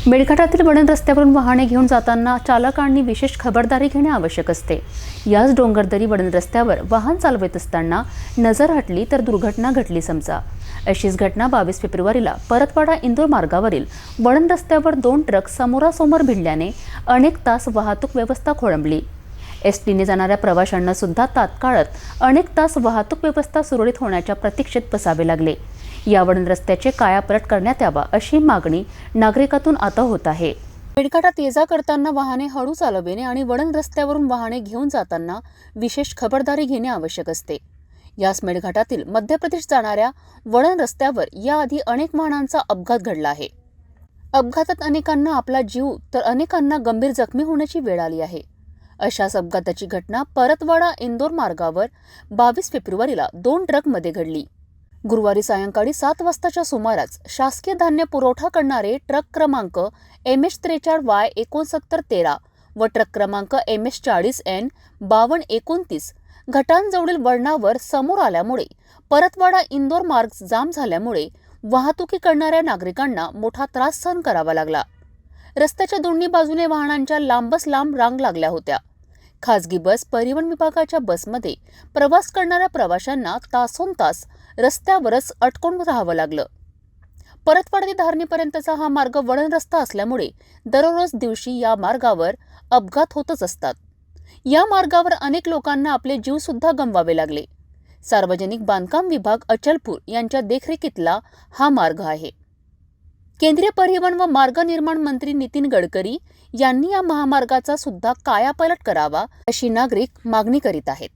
मेळघाटातील वळण रस्त्यावरून वाहने घेऊन जाताना चालकांनी विशेष खबरदारी घेणे आवश्यक असते। याच डोंगरदरी वळण रस्त्यावर वाहन चालवत असताना नजर हटली तर दुर्घटना घडली समजा। अशीच घटना 22 फेब्रुवारीला परतवाडा इंदोर मार्गावरील वळण रस्त्यावर 2 ट्रक समोरासमोर भिडल्याने अनेक तास वाहतूक व्यवस्था खोळंबली। एसटीने जाणाऱ्या प्रवाशांना सुद्धा तात्काळात अनेक तास वाहतूक व्यवस्था सुरळीत होण्याच्या प्रतीक्षेत बसावे लागले। या वळण रस्त्याचे कायापालट करण्यात यावा अशी मागणी नागरिकातून आता होत आहे। मेळघाटात ये जा करताना वाहने हळू चालविणे आणि वळण रस्त्यावरून वाहने घेऊन जाताना विशेष खबरदारी घेणे आवश्यक असते। याच मेळघाटातील मध्य प्रदेश जाणाऱ्या वळण रस्त्यावर याआधी अनेक वाहनांचा अपघात घडला आहे। अपघातात अनेकांना आपला जीव तर अनेकांना गंभीर जखमी होण्याची वेळ आली आहे। अशाच अपघाताची घटना परतवाडा इंदोर मार्गावर 22 फेब्रुवारीला 2 ट्रकमध्ये घडली। गुरुवारी सायंकाळी 7 वाजताच्या सुमारास शासकीय धान्य पुरवठा करणारे ट्रक क्रमांक MH43Y6913 व ट्रक क्रमांक MH40N 5229 घाटांजवळील वळणावर समोर आल्यामुळे परतवाडा इंदोर मार्ग जाम झाल्यामुळे वाहतुकी करणाऱ्या नागरिकांना मोठा त्रास सहन करावा लागला। रस्त्याच्या दोन्ही बाजूने वाहनांच्या लांबच लांब रांग लागल्या होत्या। खासगी बस परिवहन विभागाच्या बसमध्ये प्रवास करणाऱ्या प्रवाशांना तासोनतास रस्त्यावरच अटकून राहावं लागलं। परतवाडा ते धारणीपर्यंतचा हा मार्ग वळण रस्ता असल्यामुळे दररोज दिवशी या मार्गावर अपघात होतच असतात। या मार्गावर अनेक लोकांना आपले जीव सुद्धा गमवावे लागले। सार्वजनिक बांधकाम विभाग अचलपूर यांच्या देखरेखीतला हा मार्ग आहे। केंद्रीय परिवहन व मार्ग निर्माण मंत्री नितीन गडकरी यांनी या महामार्गाचा सुद्धा कायापालट करावा अशी नागरिक मागणी करीत आहेत।